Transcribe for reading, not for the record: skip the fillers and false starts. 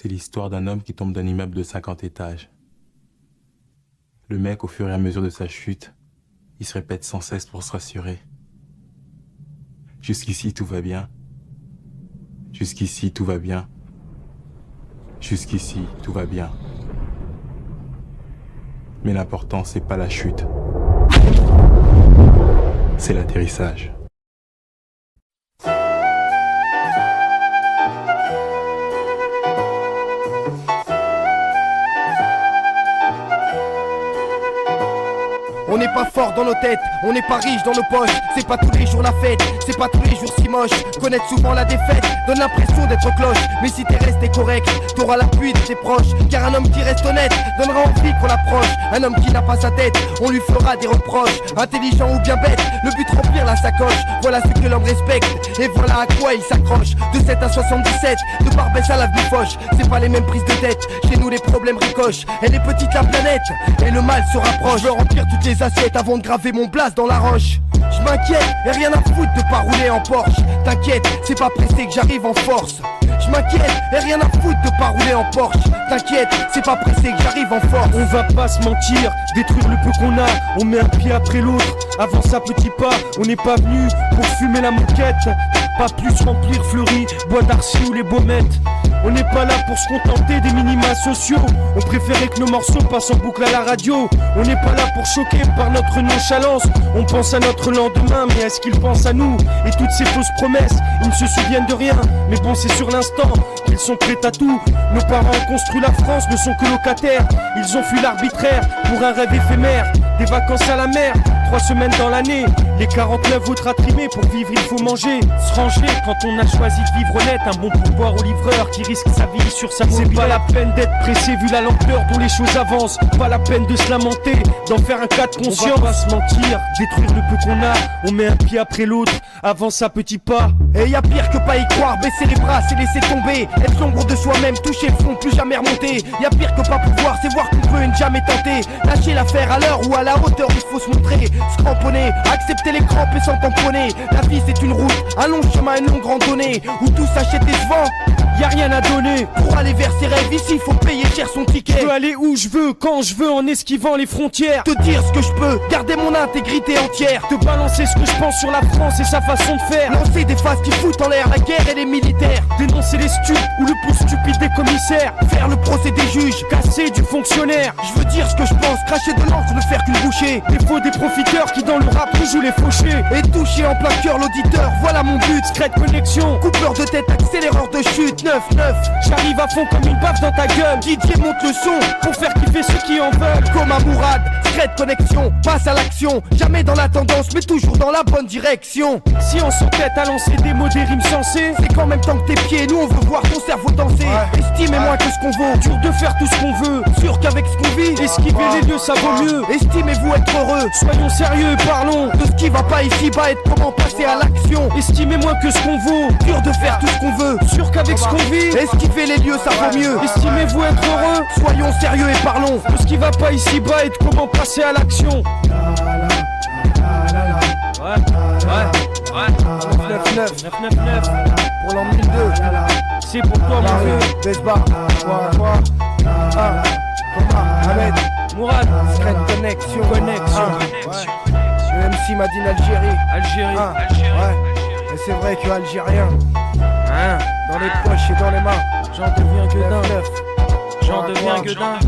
C'est l'histoire d'un homme qui tombe d'un immeuble de 50 étages. Le mec, au fur et à mesure de sa chute, il se répète sans cesse pour se rassurer. Jusqu'ici, tout va bien. Jusqu'ici, tout va bien. Jusqu'ici, tout va bien. Mais l'important, c'est pas la chute. C'est l'atterrissage. On n'est pas fort dans nos têtes, on n'est pas riche dans nos poches. C'est pas tous les jours la fête, c'est pas tous les jours si moche. Connaître souvent la défaite donne l'impression d'être cloche. Mais si t'es resté correct, t'auras l'appui de tes proches. Car un homme qui reste honnête donnera envie qu'on l'approche. Un homme qui n'a pas sa tête, on lui fera des reproches. Intelligent ou bien bête, le but remplir la sacoche. Voilà ce que l'homme respecte, et voilà à quoi il s'accroche. De 7 à 77, de Barbès à la Bifoche. C'est pas les mêmes prises de tête, chez nous les problèmes ricochent. Elle est petite la planète, et le mal se rapproche. Je veux remplir toutes les assiettes avant de graver mon blast dans la roche. Je m'inquiète, et rien à foutre de pas rouler en Porsche. T'inquiète, c'est pas pressé que j'arrive en force. Je m'inquiète, et rien à foutre de pas rouler en Porsche. T'inquiète, c'est pas pressé que j'arrive en force. On va pas se mentir, détruire le peu qu'on a. On met un pied après l'autre, avance à petits pas. On n'est pas venu pour fumer la moquette. Pas plus remplir Fleury, Bois d'Arcy ou les Baumettes. On n'est pas là pour se contenter des minima sociaux. On préférait que nos morceaux passent en boucle à la radio. On n'est pas là pour choquer par notre nonchalance. On pense à notre lendemain, mais est-ce qu'ils pensent à nous? Et toutes ces fausses promesses, ils ne se souviennent de rien. Mais bon, c'est sur l'instant qu'ils sont prêts à tout. Nos parents ont construit la France, ne sont que locataires. Ils ont fui l'arbitraire pour un rêve éphémère. Des vacances à la mer, 3 semaines dans l'année. Les 49 autres à trimer, pour vivre il faut manger. Se ranger quand on a choisi de vivre honnête. Un bon pourboire au livreur qui risque sa vie sur sa mobilette. C'est pas la peine d'être pressé vu la lenteur dont les choses avancent. Pas la peine de se lamenter, d'en faire un cas de conscience. On va pas se mentir, détruire le peu qu'on a. On met un pied après l'autre, avance à petits pas. Et y a pire que pas y croire, baisser les bras c'est laisser tomber. Être l'ombre de soi-même, toucher le fond, plus jamais remonter. Y a pire que pas pouvoir, c'est voir qu'on peut et ne jamais tenter. Lâcher l'affaire à l'heure ou à la hauteur, il faut se montrer. Se cramponner, accepter les crampes et s'en tamponner. La vie c'est une route, un long chemin, une longue randonnée. Où tout s'achète et se vend, y a rien à donner. Pour aller vers ses rêves, ici faut payer cher son ticket. Je peux aller où je veux, quand je veux, en esquivant les frontières. Te dire ce que je peux, garder mon intégrité entière. Te balancer ce que je pense sur la France et sa façon de faire. Lancer des phases qui foutent en l'air la guerre et les militaires. Dénoncer les stups ou le plus stupide des commissaires. Faire le procès des juges, casser du fonctionnaire. Je veux dire ce que je pense, cracher de l'encre, ne faire qu'une bouchée. Des faux, des profiteurs qui dans le rap jouent les fauchés. Et toucher en plein cœur l'auditeur, voilà mon but. Secret connexion, coupeur de tête, accéléreur de chute. 9-9, j'arrive à fond comme une baffe dans ta gueule. DJ monte le son, pour faire kiffer ceux qui en veulent. Comme un Mourad, secret connexion, passe à l'action. Jamais dans la tendance, mais toujours dans la bonne direction. Si on s'entête à lancer des mots, des rimes sensées, c'est qu'en même temps que tes pieds, nous on veut voir ton cerveau danser. Estimez moins que ce qu'on vaut, dur de faire tout ce qu'on veut. Sûr qu'avec ce qu'on vit, esquiver les lieux ça vaut mieux. Estimez-vous être heureux, soyons sérieux et parlons de ce qui va pas ici-bas et de comment passer à l'action. Estimez moins que ce qu'on vaut, dur de faire tout ce qu'on veut. Sûr qu'avec ce qu'on vit, esquiver les lieux ça vaut mieux. Estimez-vous être heureux, soyons sérieux et parlons de ce qui va pas ici-bas et de comment passer à l'action. Ouais, 999 pour l'an 1002. C'est pour toi mon vieux. Besbar, quoi Thomas, Ahmed, Mourad, Secret Connexion. Le MC m'a dit Algérie. Ouais. Et c'est vrai que algérien, dans les poches et dans les mains, j'en deviens gueudin. J'en deviens gueudin.